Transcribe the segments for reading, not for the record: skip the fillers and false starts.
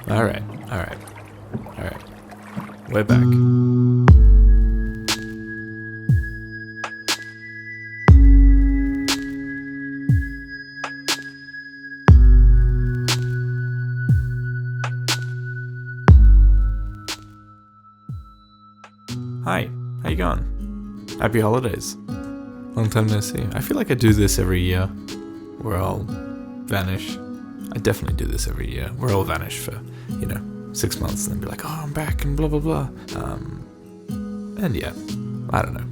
Alright. We're back. Hi, how you going? Happy holidays. Long time no see. I feel like I do this every year, where I'll vanish. I definitely do this every year, where I'll vanish for, 6 months and then be like, oh, I'm back and blah, blah, blah. And yeah, I don't know.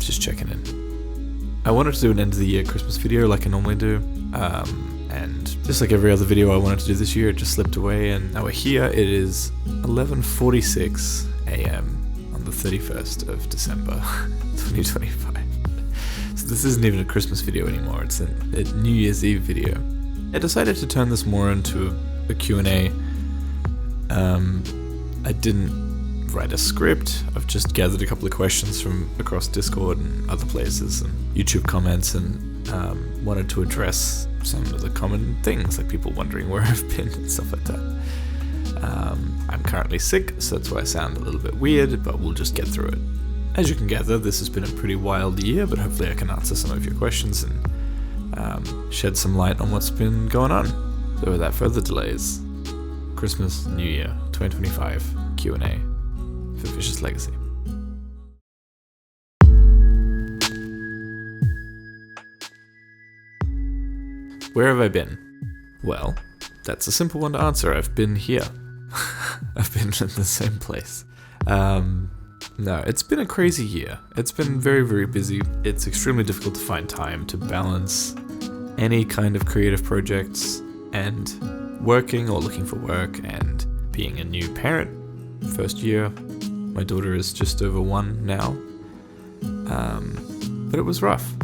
Just checking in. I wanted to do an end of the year Christmas video like I normally do. And just like every other video I wanted to do this year, it just slipped away. And now we're here. It is 11:46 a.m. on the 31st of December, 2025. So this isn't even a Christmas video anymore. It's a New Year's Eve video. I decided to turn this more into a Q&A. I didn't write a script. I've just gathered a couple of questions from across Discord and other places and YouTube comments, and wanted to address some of the common things, like people wondering where I've been and stuff like that. I'm currently sick, so that's why I sound a little bit weird, but we'll just get through it. As you can gather, this has been a pretty wild year, but hopefully I can answer some of your questions and shed some light on what's been going on. So without further delays, Christmas, New Year, 2025 Q&A for Vicious Legacy. Where have I been? Well, that's a simple one to answer. I've been here. I've been in the same place. No, it's been a crazy year. It's been very, very busy. It's extremely difficult to find time to balance any kind of creative projects and working or looking for work and being a new parent. First year. My daughter is just over 1 now. But it was rough,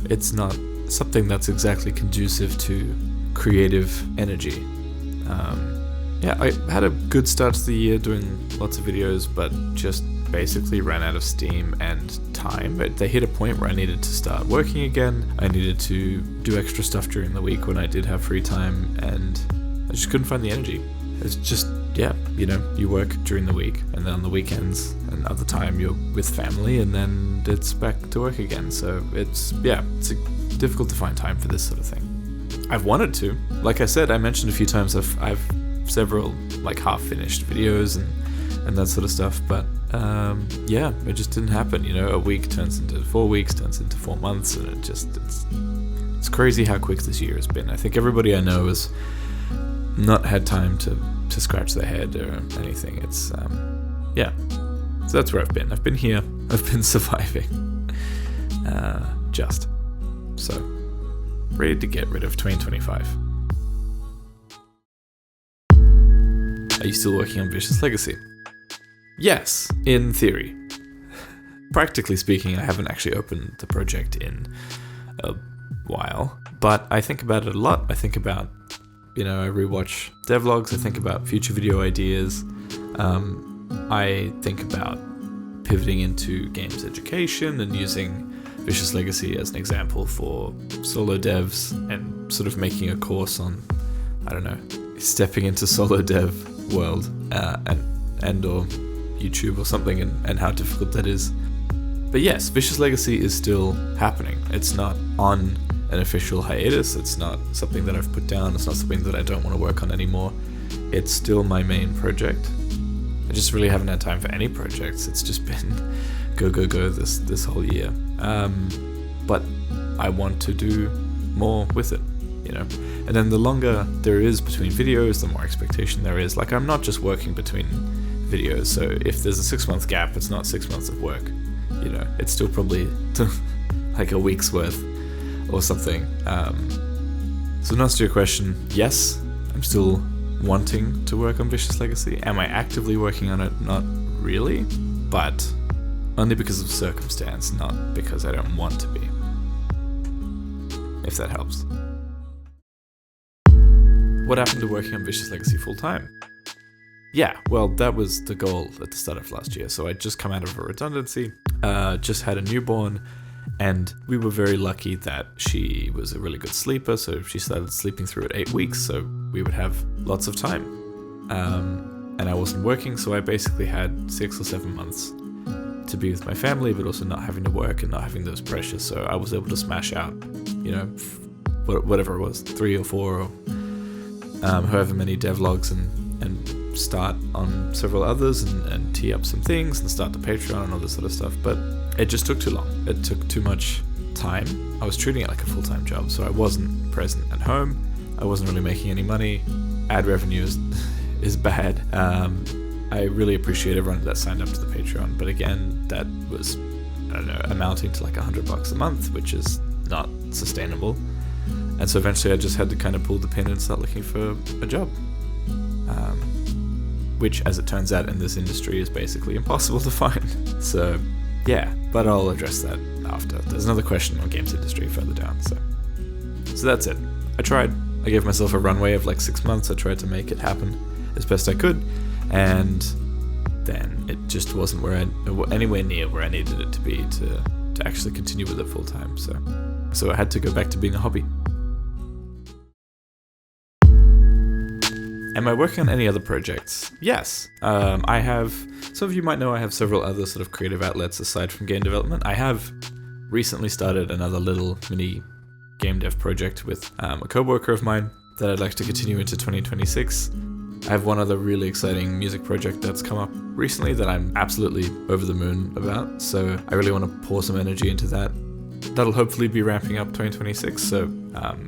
It's not something that's exactly conducive to creative energy. I had a good start to the year doing lots of videos, but just basically ran out of steam and time. But they hit a point where I needed to start working again. I needed to do extra stuff during the week when I did have free time, and I just couldn't find the energy. It's just, you work during the week, and then on the weekends and other time you're with family, and then it's back to work again. So it's difficult to find time for this sort of thing. I've wanted to. Like I said, I mentioned a few times I've several half-finished videos and that sort of stuff, but it just didn't happen. A week turns into 4 weeks, turns into 4 months, and it's crazy how quick this year has been. I think everybody I know has not had time to scratch their head or anything. It's so that's where I've been. I've been here. I've been surviving. So ready to get rid of 2025. Are you still working on Vicious Legacy? Yes, in theory. Practically speaking, I haven't actually opened the project in a while, but I think about it a lot. I think about, I rewatch devlogs, I think about future video ideas. I think about pivoting into games education and using Vicious Legacy as an example for solo devs and sort of making a course on, stepping into solo dev world and or YouTube or something, and how difficult that is. But yes, Vicious Legacy is still happening. It's not on an official hiatus. It's not something that I've put down. It's not something that I don't want to work on anymore. It's still my main project. I just really haven't had time for any projects. It's just been go this whole year. But I want to do more with it, And then the longer there is between videos, the more expectation there is. I'm not just working between videos, so if there's a 6-month gap, it's not 6 months of work. It's still probably a week's worth or something. So in answer to your question, yes, I'm still wanting to work on Vicious Legacy. Am I actively working on it? Not really, but only because of circumstance, not because I don't want to be. If that helps. What happened to working on Vicious Legacy full time? Yeah, well, that was the goal at the start of last year. So I'd just come out of a redundancy, just had a newborn, and we were very lucky that she was a really good sleeper, so she started sleeping through at 8 weeks, so we would have lots of time. and I wasn't working, so I basically had 6 or 7 months to be with my family, but also not having to work and not having those pressures. So I was able to smash out, whatever it was, 3 or 4 or however many devlogs, and start on several others and tee up some things and start the Patreon and all this sort of stuff. But it just took too long. It took too much time. I was treating it like a full-time job, so I wasn't present at home. I wasn't really making any money. Ad revenue is bad. I really appreciate everyone that signed up to the Patreon, but again, that was, I don't know, amounting to like $100 a month, which is not sustainable. And so eventually I just had to kind of pull the pin and start looking for a job. Which, as it turns out in this industry, is basically impossible to find. So, yeah, but I'll address that after. There's another question on games industry further down, so that's it. I tried. I gave myself a runway of like 6 months. I tried to make it happen as best I could, and then it just wasn't anywhere near where I needed it to be to actually continue with it full time. So I had to go back to being a hobby. Am I working on any other projects? Yes. I have, some of you might know I have several other sort of creative outlets aside from game development. I have recently started another little mini game dev project with a co-worker of mine that I'd like to continue into 2026. I have one other really exciting music project that's come up recently that I'm absolutely over the moon about, so I really want to pour some energy into that. That'll hopefully be ramping up 2026, so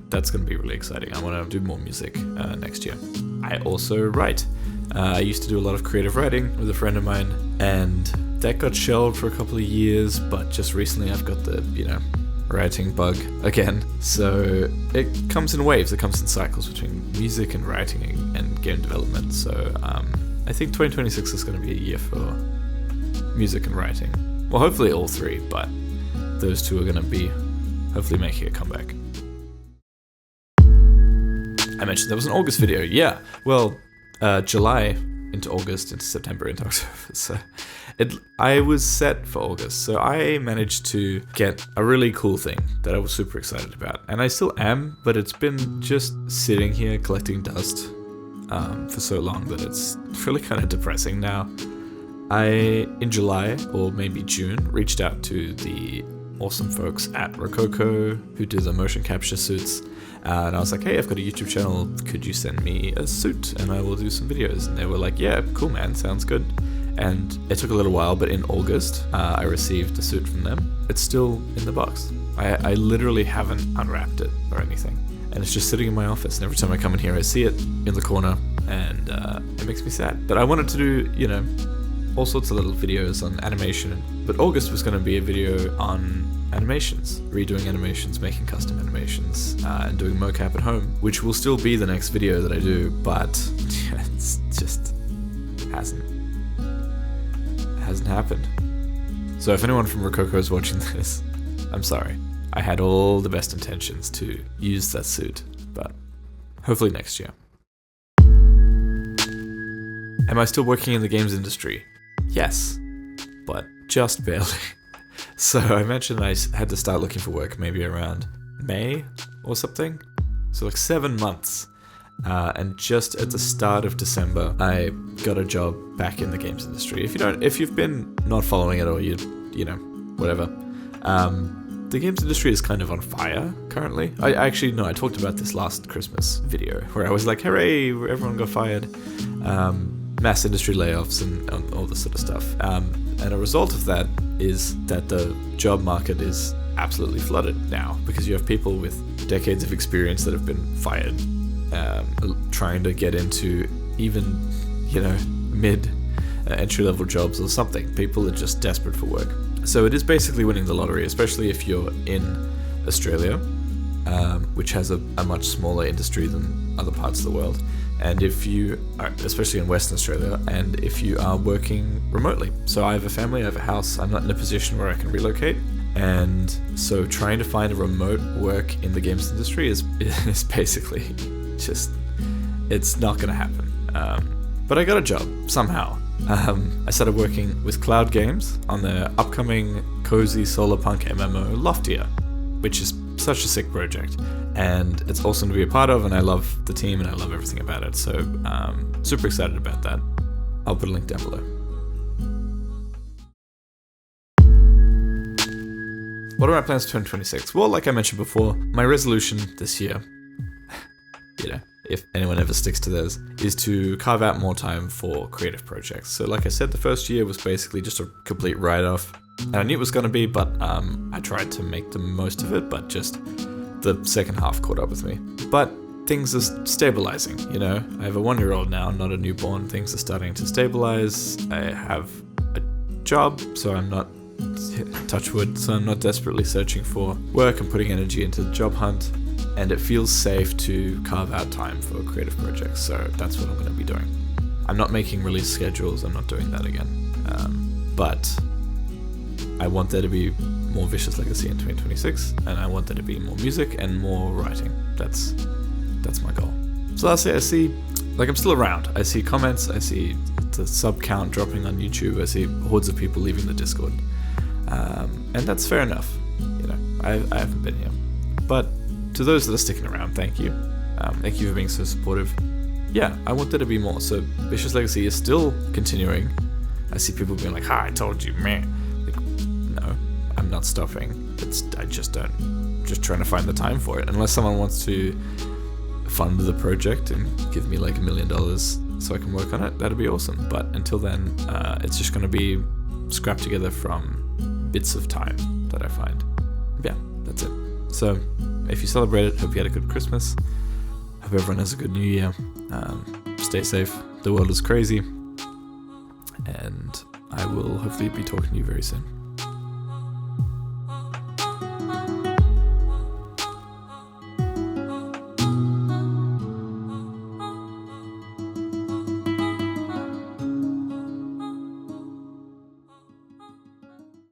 that's going to be really exciting. I want to do more music next year. I also write. I used to do a lot of creative writing with a friend of mine, and that got shelved for a couple of years, but just recently I've got the, writing bug again. So it comes in waves, it comes in cycles between music and writing and game development. So I think 2026 is going to be a year for music and writing. Well, hopefully all three, but those two are going to be hopefully making a comeback. I mentioned there was an August video. Yeah, well, July into August, into September, into October. So I was set for August. So I managed to get a really cool thing that I was super excited about. And I still am, but it's been just sitting here collecting dust for so long that it's really kind of depressing now. I, in July, or maybe June, reached out to the awesome folks at Rococo who do the motion capture suits. And I was like, hey, I've got a YouTube channel, could you send me a suit and I will do some videos? And they were like, yeah, cool man, sounds good. And it took a little while, but in August, I received a suit from them. It's still in the box. I literally haven't unwrapped it or anything. And it's just sitting in my office, and every time I come in here, I see it in the corner, and it makes me sad. But I wanted to do, all sorts of little videos on animation, but August was going to be a video on animations, redoing animations, making custom animations, and doing mocap at home, which will still be the next video that I do, but it's just hasn't happened. So if anyone from Rococo is watching this, I'm sorry. I had all the best intentions to use that suit, but hopefully next year. Am I still working in the games industry? Yes, but just barely. So I mentioned I had to start looking for work maybe around May or something. So like 7 months. And just at the start of December, I got a job back in the games industry. If you've been not following it or whatever, the games industry is kind of on fire currently. I talked about this last Christmas video where I was like, hooray, everyone got fired. Mass industry layoffs and all this sort of stuff. And a result of that is that the job market is absolutely flooded now because you have people with decades of experience that have been fired, trying to get into even, mid entry-level jobs or something. People are just desperate for work. So it is basically winning the lottery, especially if you're in Australia, which has a much smaller industry than other parts of the world. And if you are, especially in Western Australia, and if you are working remotely. So I have a family, I have a house, I'm not in a position where I can relocate. And so trying to find a remote work in the games industry is basically just, it's not going to happen. But I got a job somehow. I started working with Cloud Games on their upcoming cozy solar punk MMO Loftia, which is such a sick project. and it's awesome to be a part of, and I love the team and I love everything about it. So super excited about that. I'll put a link down below. What are my plans for 2026? Well, like I mentioned before, my resolution this year, if anyone ever sticks to theirs, is to carve out more time for creative projects. So like I said, the first year was basically just a complete write-off. And I knew it was going to be, but I tried to make the most of it, but just the second half caught up with me. But things are stabilizing, I have a 1-year-old now, not a newborn. Things are starting to stabilize. I have a job, so I'm not, touch wood, so I'm not desperately searching for work and putting energy into the job hunt. And it feels safe to carve out time for creative projects, so that's what I'm going to be doing. I'm not making release schedules, I'm not doing that again. But I want there to be more Vicious Legacy in 2026, and I want there to be more music and more writing. That's my goal. So lastly, I see, I'm still around. I see comments, I see the sub count dropping on YouTube, I see hordes of people leaving the Discord. And that's fair enough. I haven't been here. But to those that are sticking around, thank you. Thank you for being so supportive. Yeah, I want there to be more. So Vicious Legacy is still continuing. I see people being like, I told you, man. No, I'm not stopping. I just just trying to find the time for it. Unless someone wants to fund the project and give me $1 million so I can work on it, that'd be awesome. But until then, it's just going to be scrapped together from bits of time that I find. Yeah, that's it. So if you celebrate it, hope you had a good Christmas. Hope everyone has a good New Year. Stay safe. The world is crazy. And I will hopefully be talking to you very soon.